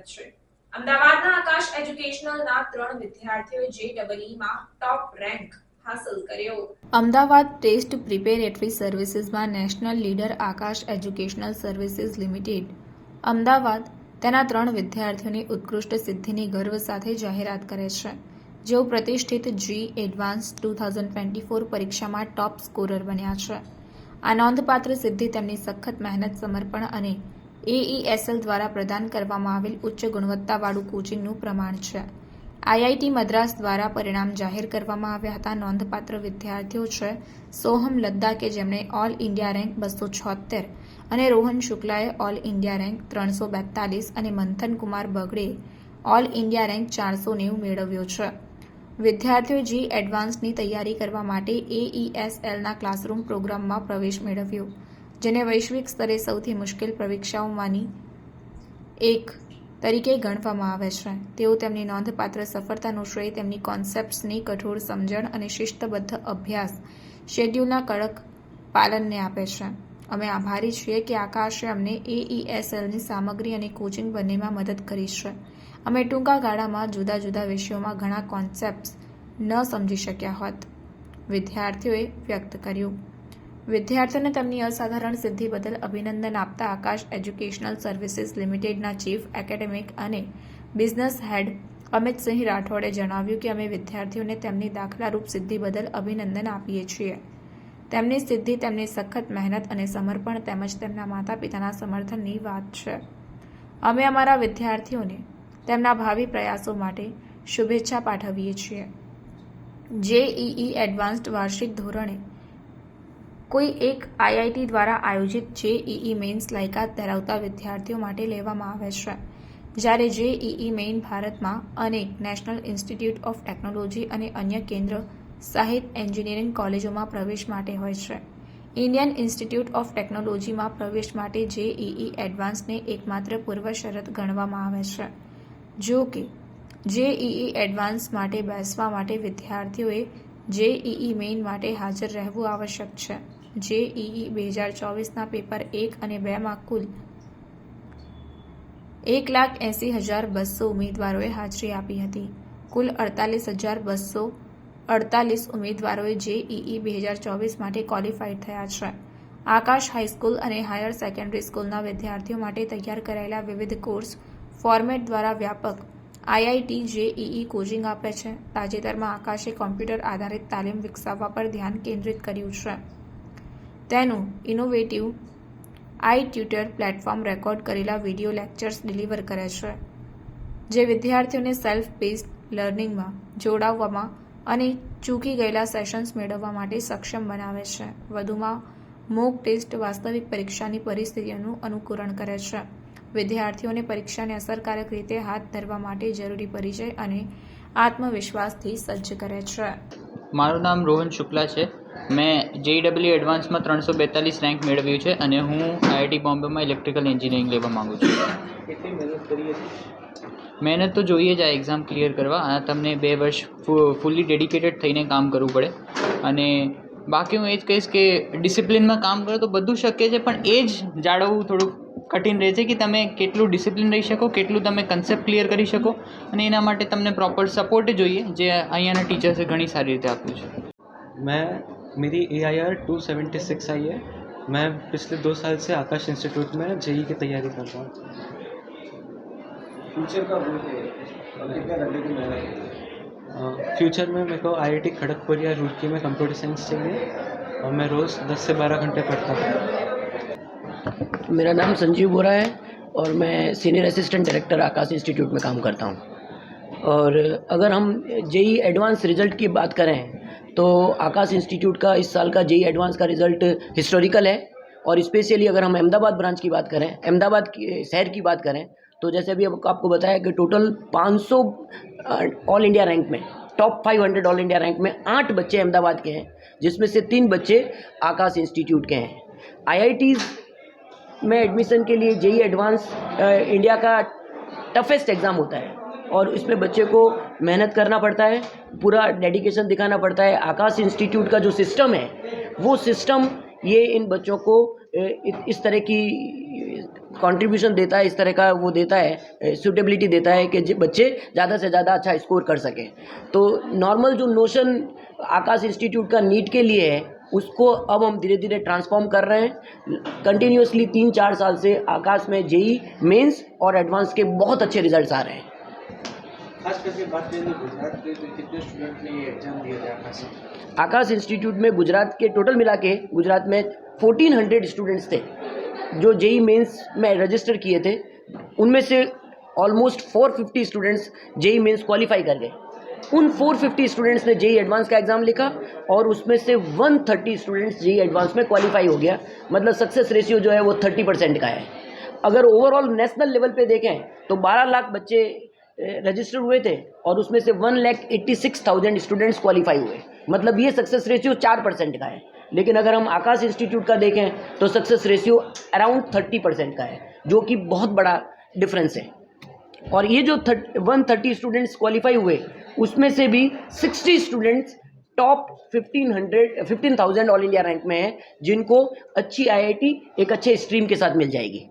હકીકત છે। અમદાવાદના આકાશ એજ્યુકેશનલના 3 વિદ્યાર્થીઓએ JEE માં ટોપ રેન્ક હાંસલ કર્યો। Ahmedabad test preparatory સર્વિસીસમાં national leader આકાશ એજ્યુકેશનલ સર્વિસીસ લિમિટેડ અમદાવાદ તેના 3 વિદ્યાર્થીઓની ઉત્કૃષ્ટ સિદ્ધિની ગર્વ સાથે જાહેરાત કરે છે, જેઓ પ્રતિષ્ઠિત JEE એડવાન્સ 2024 પરીક્ષામાં ટોપ સ્કોરર બન્યા છે। આ નોંધપાત્ર સિદ્ધિ તેમની સખત મહેનત, સમર્પણ અને AESL દ્વારા પ્રદાન કરવામાં આવેલ ઉચ્ચ ગુણવત્તાવાળું કોચિંગનું પ્રમાણ છે। IIT મદ્રાસ દ્વારા પરિણામ જાહેર કરવામાં આવ્યા હતા। નોંધપાત્ર વિદ્યાર્થીઓ છે સોહમ લદ્દા કે જેમણે ઓલ ઇન્ડિયા રેન્ક 276 અને રોહન શુક્લાએ ઓલ ઇન્ડિયા રેન્ક 342 અને મંથન કુમાર બગડેએ ઓલ ઇન્ડિયા રેન્ક 490 મેળવ્યો છે। વિદ્યાર્થીઓએ JEE એડવાન્સની તૈયારી કરવા માટે AESLના ક્લાસરૂમ પ્રોગ્રામમાં પ્રવેશ મેળવ્યો, જેને વૈશ્વિક સ્તરે સૌથી મુશ્કેલ પરીક્ષાઓમાંની એક તરીકે ગણવામાં આવે છે। તેઓ તેમની નોંધપાત્ર સફળતાનો શ્રેય તેમની કોન્સેપ્ટ્સની કઠોર સમજણ અને શિસ્તબદ્ધ અભ્યાસ શેડ્યુલના કડક પાલનને આપે છે। અમે આભારી છીએ કે આકાશે અમને AESLની સામગ્રી અને કોચિંગ બંનેમાં મદદ કરી છે। અમે ટૂંકા ગાળામાં જુદા જુદા વિષયોમાં ઘણા કોન્સેપ્ટ્સ ન સમજી શક્યા હોત, વિદ્યાર્થીઓએ વ્યક્ત કર્યું। વિદ્યાર્થીઓને તેમની અસાધારણ સિદ્ધિ બદલ અભિનંદન આપતા આકાશ એજ્યુકેશનલ સર્વિસીસ લિમિટેડના ચીફ એકેડેમિક અને બિઝનેસ હેડ અમિતસિંહ રાઠોડે જણાવ્યું કે અમે વિદ્યાર્થીઓને તેમની દાખલારૂપ સિદ્ધિ બદલ અભિનંદન આપીએ છીએ। તેમની સિદ્ધિ તેમની સખત મહેનત અને સમર્પણ તેમજ તેમના માતા પિતાના સમર્થનની વાત છે। અમે અમારા વિદ્યાર્થીઓને તેમના ભાવિ પ્રયાસો માટે શુભેચ્છા પાઠવીએ છીએ। JEE એડવાન્સ્ડ વાર્ષિક ધોરણે કોઈ એક IIT દ્વારા આયોજિત JEE મેઇન્સ લાયકાત ધરાવતા વિદ્યાર્થીઓ માટે લેવામાં આવે છે, જ્યારે JEE મેઇન ભારતમાં અનેક નેશનલ ઇન્સ્ટિટ્યૂટ ઓફ ટેકનોલોજી અને અન્ય કેન્દ્ર સહિત એન્જિનિયરિંગ કોલેજોમાં પ્રવેશ માટે હોય છે। ઇન્ડિયન ઇન્સ્ટિટ્યૂટ ઓફ ટેકનોલોજીમાં પ્રવેશ માટે JEE એડવાન્સને એકમાત્ર પૂર્વ શરત ગણવામાં આવે છે। જો કે JEE એડવાન્સ માટે બેસવા માટે વિદ્યાર્થીઓએ JEE મેઇન માટે હાજર રહેવું આવશ્યક છે। JEE 2024ના પેપર 1 અને 2માં કુલ 1,80,200 ઉમેદવારોએ હાજરી આપી હતી। કુલ 48,248 ઉમેદવારોએ JEE 2024 માટે ક્વોલિફાઈડ થયા છે। આકાશ હાઈસ્કૂલ અને હાયર સેકન્ડરી સ્કૂલના વિદ્યાર્થીઓ માટે તૈયાર કરાયેલા વિવિધ કોર્સ ફોર્મેટ દ્વારા વ્યાપક IIT JEE કોચિંગ આપે છે। તાજેતરમાં આકાશે કોમ્પ્યુટર આધારિત તાલીમ વિકસાવવા પર ધ્યાન કેન્દ્રિત કર્યું છે। તેનું ઇનોવેટિવ iTutor પ્લેટફોર્મ રેકોર્ડ કરેલા વિડિયો લેક્ચર્સ ડિલિવર કરે છે, જે વિદ્યાર્થીઓને સેલ્ફ બેઝડ લર્નિંગમાં જોડાવવામાં અને ચૂકી ગયેલા સેશન્સ મેળવવા માટે સક્ષમ બનાવે છે। વધુમાં, મોક ટેસ્ટ વાસ્તવિક પરીક્ષાની પરિસ્થિતિઓનું અનુકરણ કરે છે, વિદ્યાર્થીઓને પરીક્ષાને અસરકારક રીતે હાથ ધરવા માટે જરૂરી પરિચય અને આત્મવિશ્વાસથી સજ્જ કરે છે। મારું નામ રોહન શુક્લા છે। મેં JEE એડવાન્સમાં 342 રેન્ક મેળવ્યું છે અને હું IIT બોમ્બેમાં ઇલેક્ટ્રિકલ એન્જિનિયરિંગ લેવા માગું છું। કેટલી મહેનત કરી હતી? મહેનત તો જોઈએ જ આ એક્ઝામ ક્લિયર કરવા। આ તમને 2 વર્ષ ફૂલી ડેડિકેટેડ થઈને કામ કરવું પડે અને બાકી હું એ જ કહીશ કે ડિસિપ્લિનમાં કામ કરો તો બધું શક્ય છે, પણ એ જ જાળવવું થોડુંક કઠિન રહે છે કે તમે કેટલું ડિસિપ્લિન રહી શકો, કેટલું તમે કન્સેપ્ટ ક્લિયર કરી શકો અને એના માટે તમને પ્રોપર સપોર્ટ જોઈએ, જે અહીંયાના ટીચર્સે ઘણી સારી રીતે આપ્યું છે। मेरी AIR 276 आई है। मैं पिछले 2 साल से आकाश इंस्टीट्यूट में JEE की तैयारी कर रहा हूँ। फ्यूचर का गोल है और कितने घंटे की मेहनत है? फ्यूचर में मेरे को IIT खड़गपुर या रुड़की में कंप्यूटर साइंस चाहिए और मैं रोज़ 10 से 12 घंटे पढ़ता हूँ। मेरा नाम संजीव बोरा है और मैं सीनियर असिस्टेंट डायरेक्टर आकाश इंस्टीट्यूट में काम करता हूँ। और अगर हम JEE एडवांस रिज़ल्ट की बात करें तो आकाश इंस्टीट्यूट का इस साल का JEE एडवांस का रिज़ल्ट हिस्टोरिकल है। और स्पेशली अगर हम अहमदाबाद ब्रांच की बात करें, अहमदाबाद शहर की बात करें, तो जैसे अभी आपको बताया कि टोटल 500 ऑल इंडिया रैंक में टॉप 500 ऑल इंडिया रैंक में 8 बच्चे अहमदाबाद के हैं, जिसमें से 3 बच्चे आकाश इंस्टीट्यूट के हैं। IITs में एडमिशन के लिए JEE एडवांस इंडिया का टफेस्ट एग्ज़ाम होता है और इसमें बच्चे को मेहनत करना पड़ता है, पूरा डेडिकेशन दिखाना पड़ता है। आकाश इंस्टीट्यूट का जो सिस्टम है वो सिस्टम ये इन बच्चों को इस तरह की कंट्रीब्यूशन देता है, इस तरह का वो देता है, सूटेबिलिटी देता है कि बच्चे ज़्यादा से ज़्यादा अच्छा स्कोर कर सकें। तो नॉर्मल जो नोशन आकाश इंस्टीट्यूट का नीट के लिए है, उसको अब हम धीरे धीरे ट्रांसफॉर्म कर रहे हैं। कंटिन्यूसली 3-4 साल से आकाश में जेई मेंस और एडवांस के बहुत अच्छे रिजल्ट्स आ रहे हैं। खास करके बात करें तो गुजरात के तो कितने स्टूडेंट ने ये एग्जाम दिए थे आकाश? आकाश इंस्टीट्यूट में गुजरात के टोटल मिला के गुजरात में 1400 स्टूडेंट्स थे जो जेई मेंस में रजिस्टर किए थे। उनमें से almost 450 students JEE Mains qualify कर गए। उन 450 स्टूडेंट्स ने जेई एडवांस का एग्ज़ाम लिखा और उसमें से 130 स्टूडेंट्स जेई एडवांस में क्वालिफाई हो गया। मतलब सक्सेस रेशियो जो है वो 30% का है। अगर ओवरऑल नेशनल लेवल पे देखें तो 12 लाख बच्चे रजिस्टर हुए थे और उसमें से 1,86,000 स्टूडेंट्स क्वालिफाई हुए। मतलब ये सक्सेस रेशियो 4% का है। लेकिन अगर हम आकाश इंस्टीट्यूट का देखें तो सक्सेस रेशियो अराउंड 30% का है, जो कि बहुत बड़ा डिफरेंस है। और ये जो 130 स्टूडेंट्स क्वालिफाई हुए, उसमें से भी 60 students top 15,000 all India rank में हैं, जिनको अच्छी आईआईटी एक अच्छे स्ट्रीम के साथ मिल जाएगी।